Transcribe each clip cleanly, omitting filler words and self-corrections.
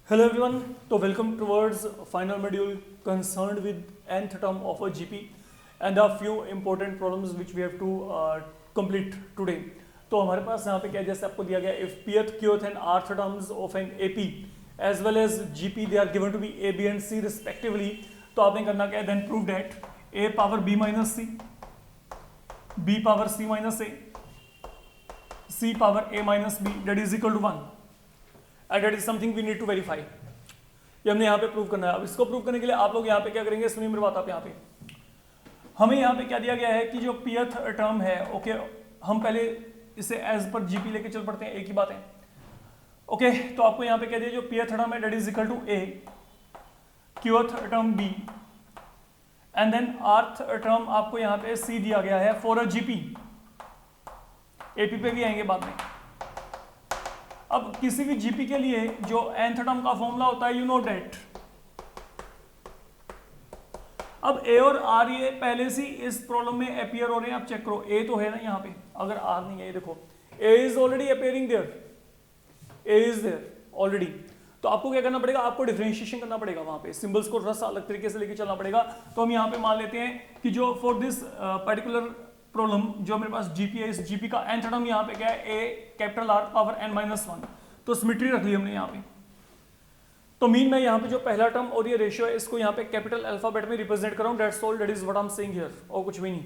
Hello everyone, so welcome towards final module concerned with nth term of a GP and a few important problems which we have to complete today. तो हमारे पास यहाँ पे क्या जैसे आपको दिया गया if pth, qth and rth terms of an AP as well as GP they are given to be A, B and C respectively, तो आपने करना क्या है then prove that A power B minus C, B power C minus A, C power A minus B that is equal to 1 and that is something we need to verify. ये हमने यहाँ पे prove करना है. अब इसको prove करने के लिए आप लोग यहाँ पे क्या करेंगे, सुनिए मेरी बात. आप यहाँ पे हमें यहाँ पे क्या दिया गया है कि जो pth टर्म है, ओके, हम पहले इसे एज पर जीपी लेके चल पड़ते हैं, एक ही बात है. ओके, तो आपको यहाँ पे क्या दिया, जो pth टर्म है that is equal to a, qth term b and then rth term आपको यहाँ पे c दिया गया है फॉर अ जीपी. एपी पे भी आएंगे बाद में. अब किसी भी जीपी के लिए जो nth टर्म का फॉर्मूला होता है, यू नो डेट. अब ए और आर ये पहले से इस प्रॉब्लम में अपीयर हो रहे हैं. आप चेक करो, ए तो है ना यहाँ पे, अगर आर नहीं है, ये देखो A is already appearing there, A is there already. तो आपको क्या करना पड़ेगा, आपको डिफरेंशिएशन करना पड़ेगा, वहां पे सिंबल्स को थोड़ा सा अलग तरीके से लेके चलना पड़ेगा. तो हम यहाँ पे मान लेते हैं कि जो फॉर दिस पर्टिकुलर प्रॉब्लम जो मेरे पास जीपी है, इस जीपी का nth टर्म यहाँ पे क्या है, A capital R power n minus 1. तो सिमेट्री रख ली हमने यहाँ पे. तो मीन मैं यहाँ पे जो पहला टर्म और ये रेशियो है इसको यहाँ पे कैपिटल अल्फाबेट में रिप्रेजेंट कर रहा हूँ. That's all, that is what I am saying here, और कुछ भी नहीं.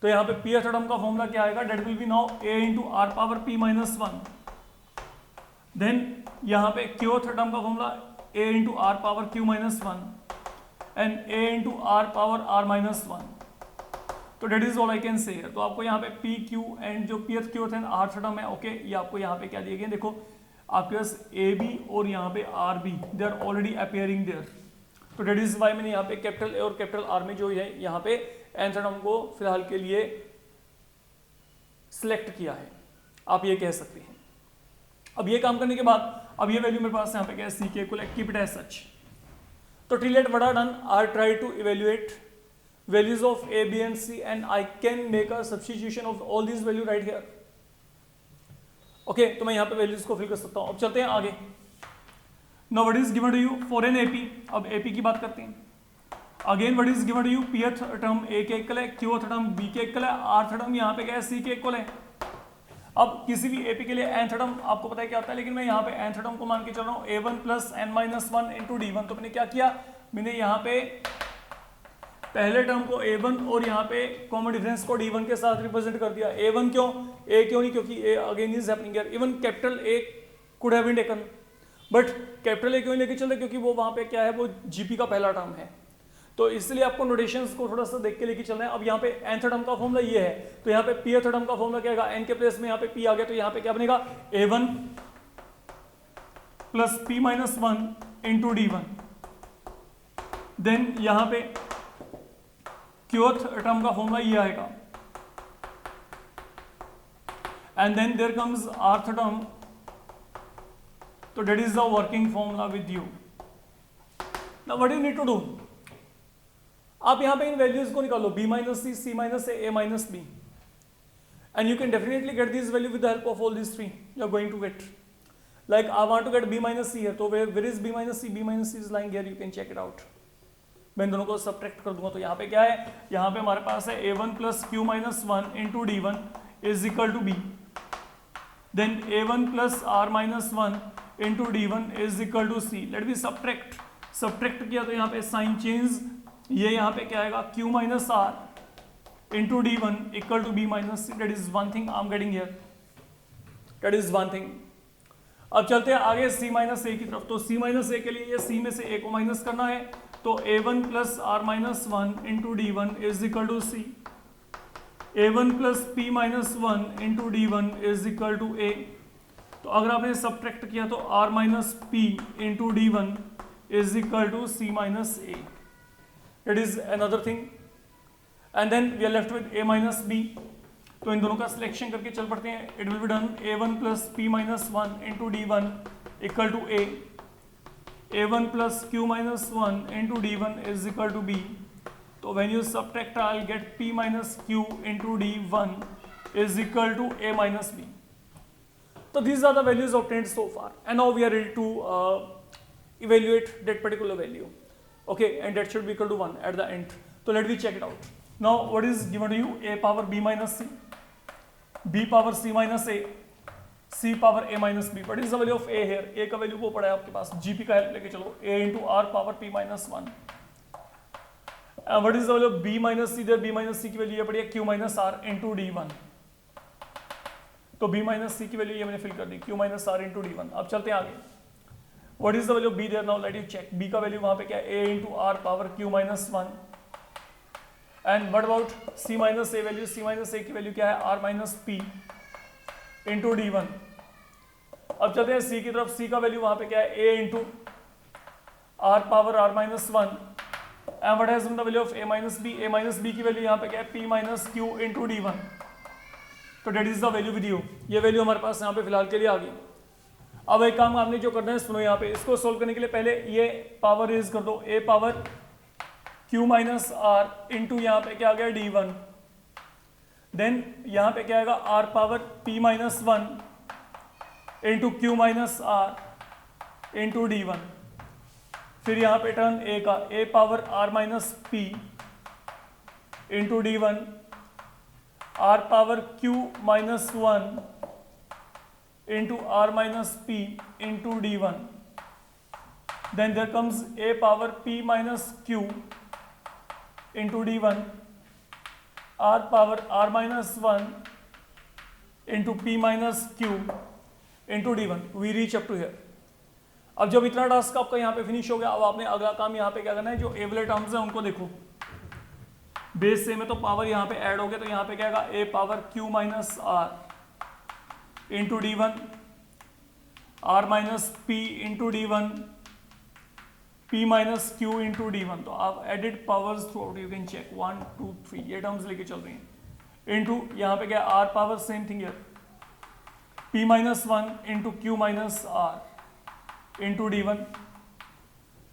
तो यहाँ पे pth टर्म का फॉर्मूला क्या आएगा, that will be now a into R power p minus 1. Then यहाँ पे qth टर्म का formula a into R power q minus 1 and a into R power r minus 1. तो that is all I can say. तो आपको यहाँ पे P Q and जो pth qth एंड r टर्म है, ओके, ये आपको यहाँ पे क्या दिए गए, देखो आपके पास ए बी और यहाँ पे R B they are already appearing there. तो डेट इज वाई मैंने यहाँ पे कैपिटल ए और कैपिटल आर में जो है यहाँ पे nth टर्म को फिलहाल के लिए सिलेक्ट किया है, आप ये कह सकते हैं. अब ये काम करने के बाद अब ये वैल्यू मेरे पास यहाँ पे क्या है, सी के equal, keep it as such. तो till at what I done, I try to evaluate values of a, b and c and I can make a substitution of all these value right here. Okay, तो मैं यहाँ पे values को fill कर सकता हूँ. अब चलते हैं आगे. Now what is given to you for an AP? अब AP की बात करते हैं. Again what is given to you? pth term a के इक्वल है, qth term b के इक्वल है, rth term यहाँ पे क्या है, c के इक्वल है. अब किसी भी AP के लिए nth term आपको पता है क्या होता है, लेकिन मैं यहाँ पे nth term को मान के चल रहा हूँ a1 plus n minus 1 into d1. तो मैंने क्या किया, मैंने यहाँ पे पहले टर्म को a1 और यहाँ पे कॉमन डिफरेंस को d1 के साथ रिप्रेजेंट कर दिया. a1 क्यों, a क्यों नहीं, क्योंकि a again is happening here. Even capital a could have been taken, but capital a क्यों लेके चलते, क्योंकि वो वहाँ पे क्या है, वो जीपी का पहला टर्म है. तो इसलिए आपको नोटेशंस को थोड़ा सा देख के लेके चलना है. अब यहाँ पे nth टर्म का फॉर्मूला ये है, तो यहाँ पे pth टर्म का फॉर्मूला क्या आएगा, n के प्लेस में यहाँ पे p आ गया, तो यहाँ पे क्या बनेगा, a1 plus p minus 1 into d1. Then यहाँ पे qth टर्म का फॉर्मूला ये आएगा and then there comes rth term. तो that is the working formula with you. Now what you need to do, आप यहाँ पे इन वैल्यूज को निकालो, b minus C, c minus a minus b, and you can definitely get this value with the help of all this three you are going to get. Like I want to get b minus C है, तो where is b minus C, b minus C is lying here, you can check it out. मैं इन दोनों को subtract कर दूंगा. तो यहाँ पे क्या है, यहाँ पे हमारे पास है a1 plus Q minus 1 into d1 is equal to b. Then a1 plus r minus 1 into d1 is equal to c. Let B subtract किया तो यहाँ पे साइन चेंज, ये यहाँ पे क्या आएगा, q minus r into d1 equal to b minus c. That is one thing I am getting here, that is one thing. अब चलते हैं आगे c माइनस a की तरफ. तो c माइनस a के लिए ये c में से a को माइनस करना है, तो a1 plus r minus 1 into d1 is equal to c. a1 plus p minus 1 into d1 is equal to a. तो अगर आपने सब्ट्रैक्ट किया तो r minus p into d1 is equal to c minus a. It is another thing. And then we are left with a minus b. तो इन दोनों का selection करके चल पड़ते हैं. It will be done a1 plus p minus 1 into d1 equal to a. a1 plus q minus 1 into d1 is equal to b. So when you subtract, I'll get p minus q into d1 is equal to a minus b. So these are the values obtained so far, and now we are ready to evaluate that particular value. Okay, and that should be equal to 1 at the end. So let me check it out. Now what is given to you? A power b minus c, b power c minus a, c power a minus b. What is the value of a here? A का value वो पड़ा है आपके पास, gp का help लेके चलो, a into r power p minus 1. What is the value of b minus c? there b minus c की value ये पड़ी है q minus r into d1. तो b minus c की वैल्यू ये मैंने फिल कर दी, q minus r into d1. अब चलते हैं आगे. What is the value of b there? Now let you check. b का वैल्यू वहां पे क्या है? a into r power q minus 1. And what about c minus a value? c minus a की वैल्यू क्या है? r minus p into d1. अब चलते हैं c की तरफ. c का वैल्यू वहां पे क्या है? a into r power r minus 1. And what has been the value of a minus b? a minus b की वैल्यू यहाँ पे क्या है? p minus q into d1. तो that is the value with you. ये value हमारे पास यहाँ पे फिलहाल के लिए आ गई. अब एक काम आपने जो करना है सुनो, यहाँ पे इसको सोल्व करने के लिए पहले ये पावर रेज कर दो, a power q minus R into यहाँ पे क्या आ गया d1. देन यहाँ पे क्या आएगा? r power p minus 1 into q minus R into d1. फिर यहाँ पे टर्न a का a power r minus p into d1, r power q minus 1 into r minus p into d1. Then there comes a power p minus q into d1, r power r minus 1 into p minus q into d1. We reach up to here. अब जब इतना task आपका यहाँ पे finish हो गया, अब आपने अगला काम यहाँ पे क्या करना है? जो ए वाले टर्म्स हैं उनको देखो. बेस से में तो पावर यहाँ पे ऐड हो गया, तो यहाँ पे क्या आएगा? a power q minus R into d1, r minus p into d1, p minus q into d1. तो आप added powers throughout you can check 1 2 3 ये टर्म्स लेके चल रही हैं. इंटू यहाँ पे क्या? r पावर सेम थिंग है, p minus 1 into q minus r into d1.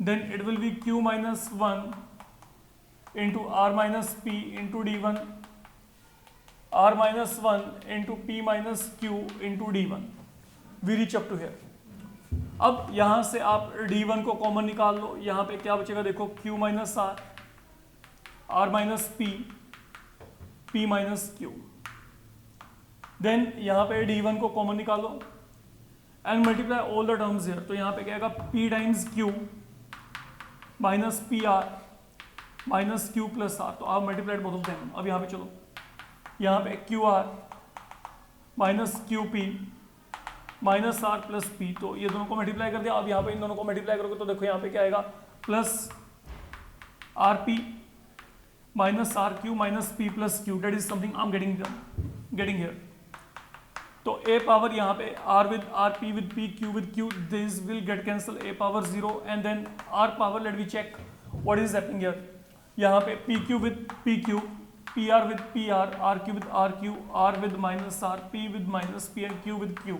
Then it will be q minus 1 into r minus p into d1, r minus 1 into p minus q into d1. We reach up to here. अब यहां से आप d1 को common निकाल लो. यहां पे क्या बचेगा? देखो q minus r minus p, p minus q. देन यहां पे d1 को कॉमन निकालो and multiply all the terms here. तो यहां पे क्या आएगा? p times q minus P R minus q plus r. तो आप मल्टीप्लाइड बोथ ऑफ देम. अब यहां पे चलो, यहाँ पे Q R minus Q P minus R plus P. तो ये दोनों को मल्टीप्लाई कर दिया. अब यहाँ पे इन दोनों को मल्टीप्लाई करोगे तो देखो यहाँ पे क्या आएगा? Plus R P minus R Q minus P plus Q. That is something I am getting here. तो ए पावर यहाँ पे R with R, P with P, Q with Q, this will get cancel. A power 0 and then R power, let we check what is happening here. यहाँ पे P Q with P Q, PR with PR, RQ with RQ, R with minus R, P with minus P and Q with Q.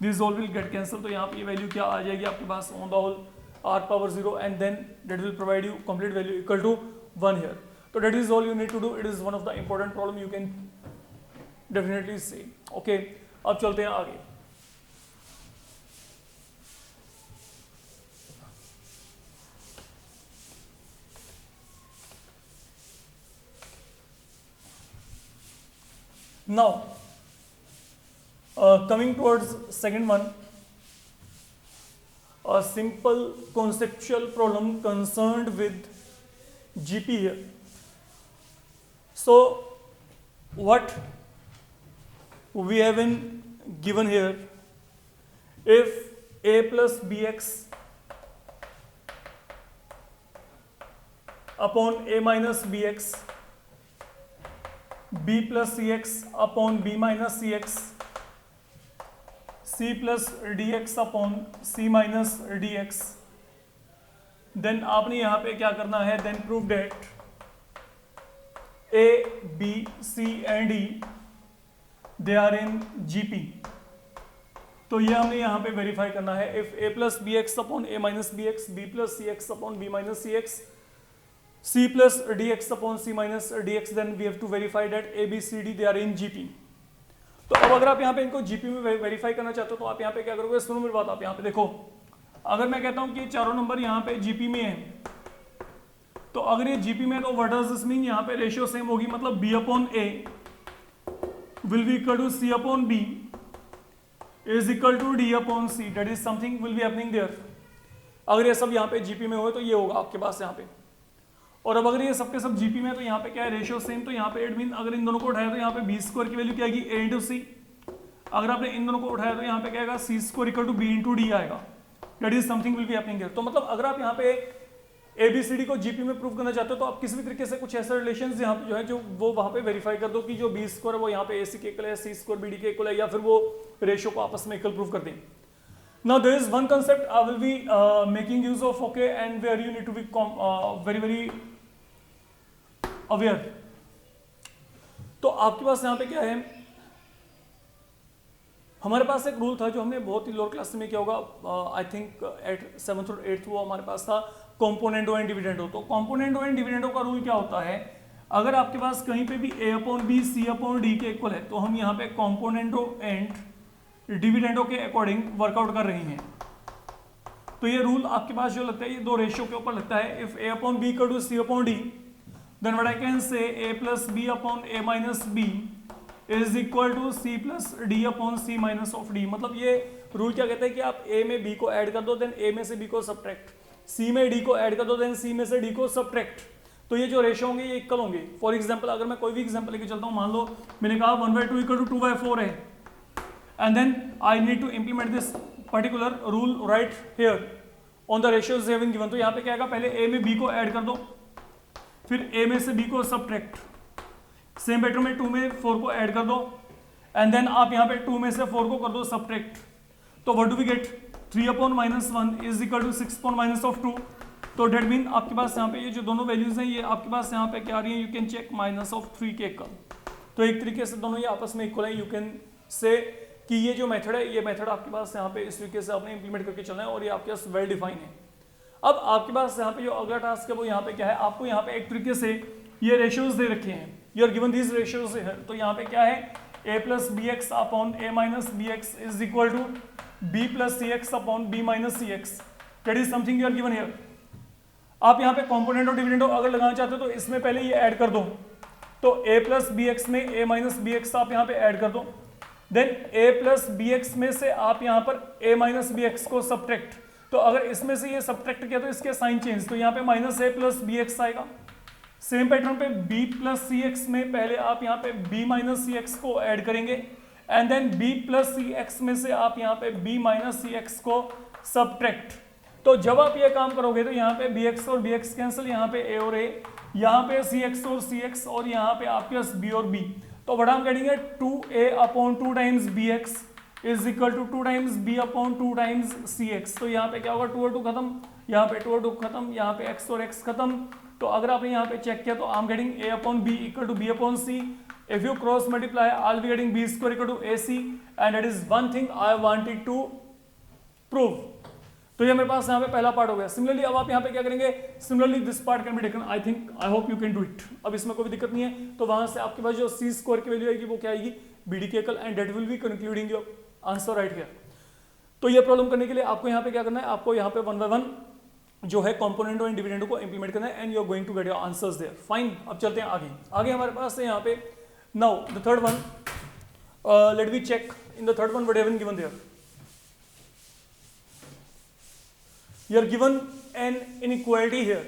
These all will get cancelled. तो यहाँ पे ये value क्या आ जाएगी आपके पास? On the whole R power 0 and then that will provide you complete value equal to 1 here. So that is all you need to do. It is one of the important problem you can definitely say. Okay. अब चलते हैं आगे. Now, coming towards second one, a simple conceptual problem concerned with GP here. So, what we have been given here, if a plus bx upon a minus bx, b plus cx upon b minus cx, c plus dx upon c minus dx, देन आपने यहाँ पे क्या करना है? Then prove that a, b, c and d they are in GP. तो ये हमने यहाँ पे वेरीफाई करना है. if a plus bx upon a minus bx, b plus cx upon b minus cx, c plus dx upon c minus dx, then we have to verify that a, b, c, d they are in GP. तो अब अगर आप यहाँ पे इनको GP में verify करना चाहते हो तो आप यहाँ पे क्या करोगे? सुनो मेरी बात. आप यहाँ पे देखो, अगर मैं कहता हूं कि चारों नंबर यहाँ पे जीपी में है, तो अगर ये जीपी में, तो व्हाट डज दिस मीन, यहाँ पे रेशियो सेम होगी, मतलब B upon A will be equal to C upon B is equal to D upon C, that is something will be happening there. अगर ये सब यहाँ पे जीपी में हो तो ये होगा आपके पास यहाँ पे। और अब अगर ये सब के सब जीपी में, तो यहाँ पे क्या है, रेशियो सेम, तो यहाँ पे इट मीन अगर इन दोनों को उठाया तो यहाँ पे बी स्क्वायर की वैल्यू क्या आएगी, ए इंटू सी। अगर आपने इन दोनों को उठाया तो यहाँ पे क्या आएगा, C square equal to B into D आएगा, that is something will be happening here. तो मतलब अगर आप यहाँ पे एबीसीडी को जीपी में प्रूव करना चाहते हो, तो आप किसी भी तरीके से कुछ ऐसे रिलेशंस यहाँ पे जो है, जो वो वहां पे वेरीफाई कर दो कि जो बी स्क्वायर है वो यहाँ पे एसी के इक्वल है, सी स्क्वायर बीडी के इक्वल है, या फिर वो रेशियो को आपस में इक्वल प्रूव कर दें। Now there is one concept I will be making use of, okay, and where you need to be very aware. तो आपके पास यहाँ पे क्या है, हमारे पास एक रूल था जो हमने बहुत ही लोअर क्लास में किया होगा, आई थिंक एट 7th और 8th वो हमारे पास था, कॉम्पोनेंटो एंड डिविडेंडो। तो कॉम्पोनेंटो एंड डिविडेंडो का रूल क्या होता है, अगर आपके पास कहीं पे भी a upon B C upon D के इक्वल है, तो हम यहाँ पे कॉम्पोनेंटो एंड डिविडेंडो के अकॉर्डिंग वर्कआउट कर रहे हैं। तो ये रूल आपके पास जो लगता है, ये दो रेशियो के ऊपर लगता है। If a upon B equal to C upon D, then what I can say a plus B upon a minus B is equal to C plus D upon C minus of D. मतलब ये rule क्या कहता है कि आप a में b को add कर दो, देन a में से b को सब्ट्रैक्ट, c में d को ऐड कर दो, देन c में से d को सब्ट्रैक्ट। तो ये जो रेशियो होंगे ये इक्वल होंगे। फॉर एग्जांपल अगर मैं कोई भी एग्जांपल लेके चलता हूँ, मान लो मैंने कहा 1/2 इक्वल टू 2/4 है, and then I need to implement this particular rule right here on the ratios having given. तो यहाँ पे क्या आएगा, पहले a में b को ऐड कर दो, फिर a में से b को सब्ट्रैक्ट, सेम पैटर्न में 2 में 4 को ऐड कर दो, एंड देन आप यहाँ पे 2 में से 4 को कर दो सब्ट्रैक्ट। तो what do we get, 3 upon minus 1 is equal to 6 upon minus of 2। तो डेट मीन आपके पास यहाँ पे ये जो दोनों वैल्यूज हैं, ये आपके पास यहाँ पे क्या आ रही है, you can check minus of 3 के इक्वल। तो एक तरीके से दोनों ये आपस में इक्वल है। यू कैन से कि ये जो मेथड है, ये मेथड आपके पास यहाँ पे इस तरीके से आपने इंप्लीमेंट करके चलना है, और ये आपके पास वेल डिफाइन है। अब आपके पास यहाँ पे जो अगला टास्क है वो यहाँ पे क्या है, आपको यहाँ पे एक तरीके से ये रेशियोज दे रखे हैं, you are given these ratios है। तो यहाँ पे क्या है, a plus B X upon a minus B X is equal to b plus C X upon b minus C X, that is something you are given here. आप यहाँ पे component और डिविडेंड अगर लगाना चाहते हो तो इसमें पहले ये ऐड कर दो, तो a प्लस बी एक्स में a माइनस बी एक्स आप यहाँ पे ऐड कर दो, then a plus B x में से आप यहाँ पर a माइनस बी एक्स को सब्ट्रैक्ट। तो अगर इसमें से ये सब्ट्रैक्ट किया तो इसके साइन चेंज, तो यहाँ पे minus a plus B x आएगा। सेम पैटर्न पे b प्लस सी एक्स में पहले आप यहाँ पे b माइनस सी एक्स को ऐड करेंगे, and then b plus C x में से आप यहाँ पे b माइनस सी एक्स को सब्ट्रैक्ट। तो जब आप ये काम करोगे तो यहाँ पे bx और bx कैंसिल, यहाँ पे a और a, यहाँ पे cx और cx, और यहाँ पे आपके पास b और b। तो व्हाट आई एम गेटिंग है, 2a upon 2 times bx is equal to 2 times b upon 2 times cx। तो यहाँ पे क्या होगा, 2 और 2 खत्म, यहाँ पे 2 और 2 खत्म, यहाँ पे x और x खत्म। तो अगर आपने यहाँ पे चेक किया तो I am getting a upon b equal to b upon c। If you cross multiply I will be getting b square equal to ac, and that is one thing I wanted to prove. तो ये मेरे पास यहाँ पे पहला part हो गया। Similarly अब आप यहाँ पे क्या करेंगे, similarly this part can be taken, I think I hope you can do it. अब इसमें कोई दिक्कत नहीं है। तो वहां से आपके पास जो सी स्क्वायर की वैल्यू आएगी वो क्या आएगी, bd के equal, and that will be concluding your answer right here. तो ये प्रॉब्लम करने के लिए आपको यहाँ पे क्या करना है, आपको यहाँ पे 1 बाय 1 जो है कॉम्पोनेंट और डिविडेंड को इंप्लीमेंट करना है, and you are going to get your answers there. Fine, अब चलते हैं आगे। आगे हमारे पास है यहाँ पे now the third one, let me check in the third one what have been given there. You are given an inequality here,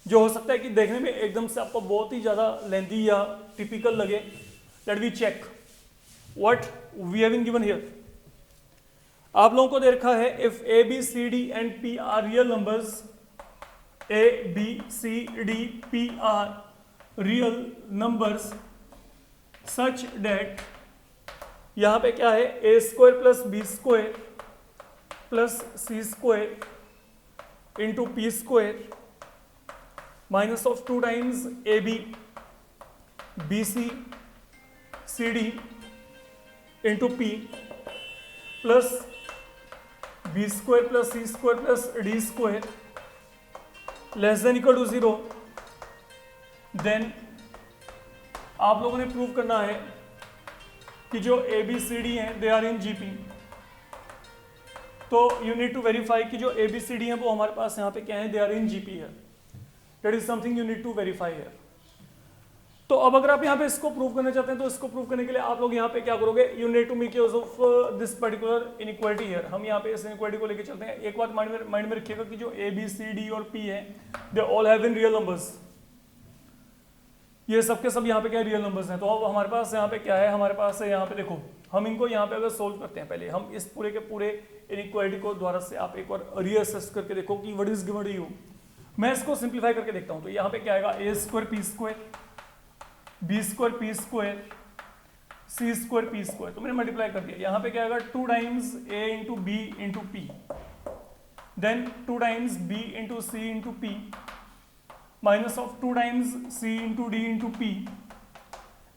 जो हो सकता है कि देखने में एकदम से आपको बहुत ही ज्यादा लेंथी या टिपिकल लगे। Let me check what we have been given here. आप लोगों को दे रखा है if a b c d and p are real numbers, a b c d p are real numbers such that यहाँ पे क्या है, a square plus b square plus c square into p square minus of 2 times a b b c c d into p plus b square plus c square plus d square less than equal to 0, then आप लोगों ने prove करना है कि जो A B C D हैं they are in GP. तो you need to verify कि जो ABCD है वो हमारे पास यहाँ पे क्या है, दे आर इन GP है. That is something you need to verify है. तो अब अगर आप यहाँ पे इसको प्रूव करना चाहते हैं तो इसको प्रूव करने के लिए आप लोग यहाँ पे क्या करोगे, you need to make use of this particular inequality here. हम यहाँ पे इस इनइक्वालिटी को लेके चलते हैं. एक बात माइंड में रखिएगा कि जो ABCD और P है they all have in real numbers. ये सब के सब यहाँ पे क्या रियल नंबर्स हैं. तो अब हमारे पास यहाँ पे क्या है, हमारे पास है यहाँ पे देखो, हम इनको यहाँ पे अगर सोल्व करते हैं, पहले हम इस पूरे के पूरे इनइक्वालिटी को द्वारा से आप एक बार रीअसेस करके देखो कि what is given to you. मैं इसको सिंप्लीफाई करके देखता हूँ. तो यहाँ पे क्या आएगा, A square P square, B square P square, C square P square. तो मैंने मल्टीप्लाई कर दिया. यहाँ पे क्या आएगा 2 times A into B into P, then 2 times B into C into P, minus of 2 times C into D into P,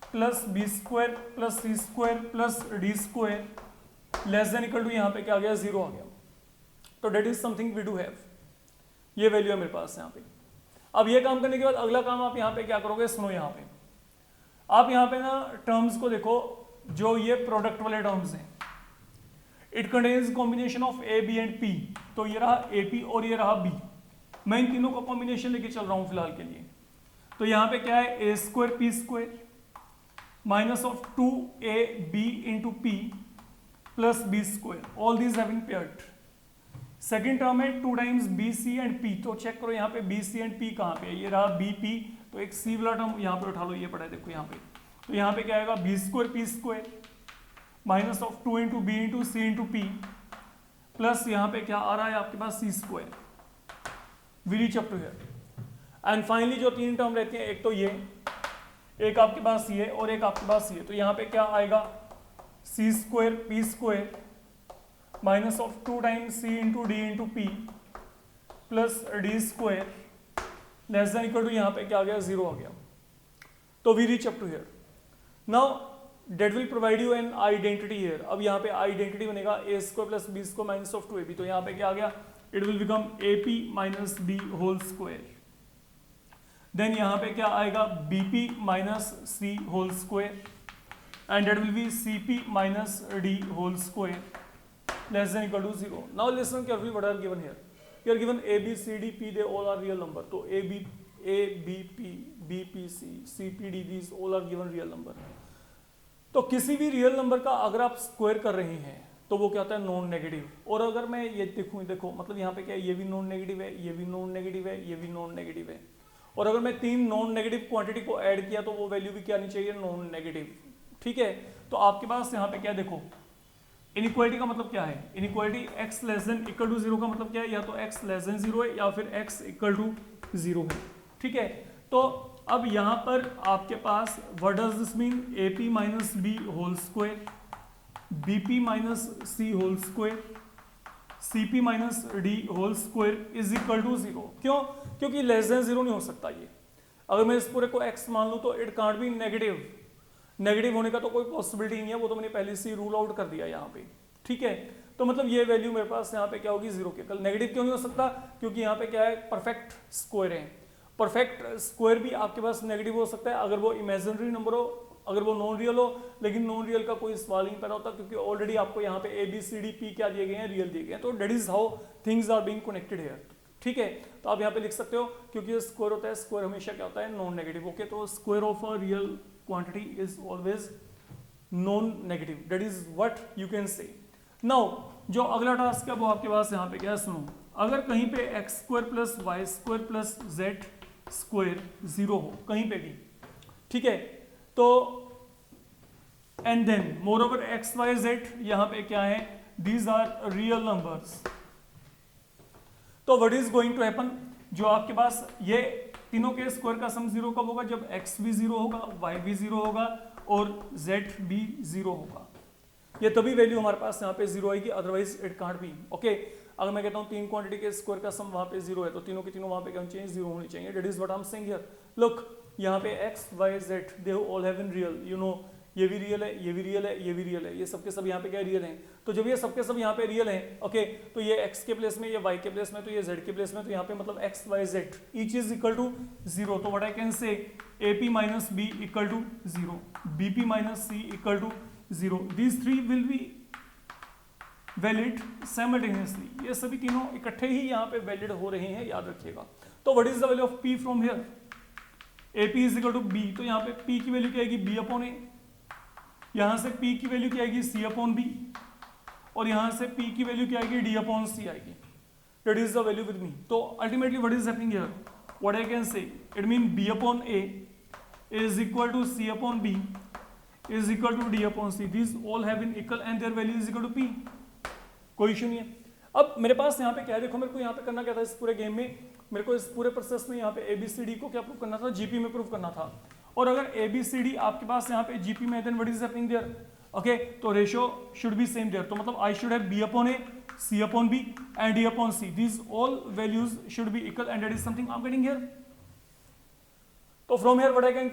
plus B square plus C square plus D square less than equal to यहाँ पे क्या आ गया, 0 आ गया. तो that is something we do have. ये value है मेरे पास यहाँ पे. अब ये काम करने के बाद अगला काम आप यहाँ पे क्या करोगे, सुनो. यहाँ पे आप यहाँ पे ना टर्म्स को देखो, जो ये प्रोडक्ट वाले टर्म्स हैं, it contains combination of A B and P. तो ये रहा AP और ये रहा B. मैं इन तीनों का कॉम्बिनेशन लेके चल रहा हूँ फिलहाल के लिए. तो यहाँ पे क्या है, A square P square minus of 2AB into P plus B square. All these have been paired. Second term है 2 टाइम्स BC एंड P. तो चेक करो यहाँ पे BC एंड P कहाँ पे है, ये रहा BP. तो एक C वाला टर्म यहाँ पे उठा लो, ये पड़ा है देखो यहाँ पे. तो यहाँ पे क्या आएगा, B square P square minus of 2 into B into C into P plus यहाँ पे क्या आ रहा है आपके पास C square. We reach up to here. And finally जो तीन टर्म रहती हैं, एक तो ये, एक आपके पास ये और एक आपके पास ये. तो यहाँ पे क्या आएगा, C square P square minus of 2 times C into D into P plus D square less than equal to यहाँ पे क्या आ गया, 0 आ गया. तो we reach up to here. Now that will provide you an identity here. अब यहाँ पे आइडेंटिटी बनेगा A square plus B square minus of 2AB. तो यहाँ पे क्या आ गया, it will become AP minus B whole square. Then यहाँ पे क्या आएगा, BP minus C whole square and that will be CP minus D whole square less than equal to 0. Now listen carefully what are given here. You are given A, B, C, D, P, they all are real number. तो A, B, P, B, P, C, P, D, these all are given real number. तो किसी भी real number का अगर आप square कर रहे हैं तो वो क्या होता है, नॉन नेगेटिव. और अगर मैं ये देखो मतलब यहाँ पे क्या है, ये भी नॉन नेगेटिव है, ये भी नॉन नेगेटिव है, ये भी नॉन नेगेटिव है. और अगर मैं 3 नॉन नेगेटिव क्वांटिटी को ऐड किया तो वो वैल्यू भी क्या आनी चाहिए, नॉन नेगेटिव. ठीक है. तो आपके पास यहाँ पे क्या देखो, इनइक्वालिटी का मतलब क्या है, inequality x less than equal to 0 का मतलब क्या है, या तो x लेस देन 0 है या फिर x इक्वल टू 0 है. ठीक है. तो अब यहाँ पर आपके पास what does this mean, AP minus B whole square, BP minus C whole square, CP minus D whole square is equal to 0. क्यों, क्योंकि लेस देन 0 नहीं हो सकता ये. अगर मैं इस पूरे को x मान लूँ तो it can't be negative. Negative होने का तो कोई पॉसिबिलिटी नहीं है, वो तो मैंने पहले से रूल आउट कर दिया यहाँ पे. ठीक है. तो मतलब ये वैल्यू मेरे पास यहाँ पे क्या होगी, 0 के. कल नेगेटिव क्यों नहीं हो सकता, क्योंकि यहाँ पे क्या है, परफेक्ट स्क्वायर है. परफेक्ट स्क्वायर भी आपके पास नेगेटिव हो सकता है अगर वो इमेजिनरी नंबर हो, अगर वो नॉन रियल हो. लेकिन नॉन रियल का कोई सवाल नहीं पैदा होता, क्योंकि ऑलरेडी आपको यहाँ पे ABCD क्या दिए गए हैं, रियल दिए गए हैं. तो that is how things are being connected here. ठीक है. तो आप यहाँ पे लिख सकते हो, क्योंकि स्क्वायर होता है, स्क्वायर हमेशा क्या होता है, नॉन नेगेटिव. ओके. तो square of a real quantity is always non-negative. That is what you can say. Now जो अगला टास्क है वो आपके पास यहाँ पे क्या है, सुनो. अगर कहीं पे x square plus y square plus z square 0 हो कहीं पे भी, ठीक है, तो and then moreover x y z यहाँ पे क्या है, दीज आर रियल नंबर्स. तो what is going to happen, जो आपके पास ये तीनों के स्क्वायर का सम 0 कब होगा, जब x भी 0 होगा, y भी 0 होगा और z भी 0 होगा. ये तभी वैल्यू हमारे पास यहाँ पे 0 आएगी, otherwise it can't be. Okay. अगर मैं कहता हूँ 3 क्वांटिटी के स्क्वायर का सम वहाँ पे 0 है, तो तीनों के तीनों वहाँ पे क्या चाहिए, 0 होनी चाहिए. That is what I am saying here. Look, यहाँ पे x y z they all have in real. You know, ये भी रियल है, ये भी रियल है, ये भी रियल है, ये सबके सब यहाँ पे क्या रियल हैं. तो जब ये सबके सब यहाँ पे रियल हैं, ओके, तो ये x के प्लेस में, ये y के प्लेस में, तो ये z के प्लेस में, तो यहाँ पे मतलब x y z each is equal to 0. तो what I can say, AP minus B equal to 0, BP minus C equal to 0. These three will be valid simultaneously, ये सभी तीनों इकट्ठे ही यहाँ पे वैलिड हो रहे हैं, याद रखिएगा। तो what is the value of p from here, a p is equal to b, तो यहाँ पे पी की वैल्यू क्या आएगी, बी अपॉन ए, यहाँ से पी की वैल्यू क्या आएगी, सी अपॉन बी, और यहाँ से पी की वैल्यू क्या आएगी, डी अपॉन सी आएगी। That is the value with me. तो ultimately what is happening here, what I can say, it mean B upon A is equal to C upon B is equal to d upon c, these all have been equal and their value is equal to p, कोई issue नहीं है। अब मेरे पास यहाँ पे क्या है, देखो मेरे को यहाँ पे करना क्या था इस पूरे गेम में, मेरे को इस पूरे प्रोसेस में यहाँ पे ABCD को क्या प्रूव करना था, जीपी में प्रूव करना था। और अगर ABCD आपके पास यहाँ पे जीपी में, then what is happening there, okay, तो ratio should be same there, तो मतलब I should have b upon a, c upon b and d upon c, these all values should be equal and that is something I'm getting here. तो from here what I can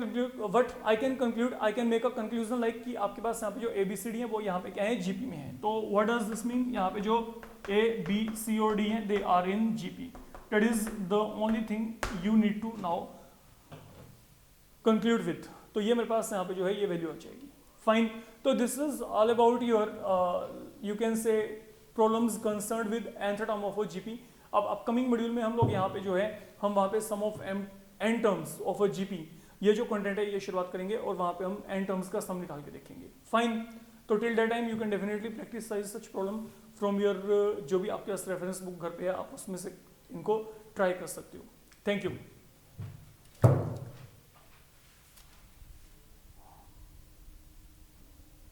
conclude, I can make a conclusion like कि आपके पास यहाँ पे जो ABCD है वो यहाँ पे क्या है, जीपी में है। तो व्हाट डज दिस मीन, यहाँ पे जो A B C और D हैं they are in GP, that is the only thing you need to now conclude with. तो ये मेरे पास यहाँ पे जो है ये वैल्यू आ जाएगी, फाइन। तो this is all about your you can say problems concerned with nth term of GP. अब अपकमिंग मॉड्यूल में हम लोग यहाँ पे जो है हम वहाँ पे sum of n terms of a GP, ये जो कंटेंट है ये शुरुआत करेंगे और वहाँ पे हम n टर्म्स का सम निकाल के देखेंगे, फाइन। तो till that time you can definitely practice such problem from your जो भी आपके पास रेफरेंस बुक घर पे है, आप उसमें से इनको ट्राई कर सकते हो। Thank you.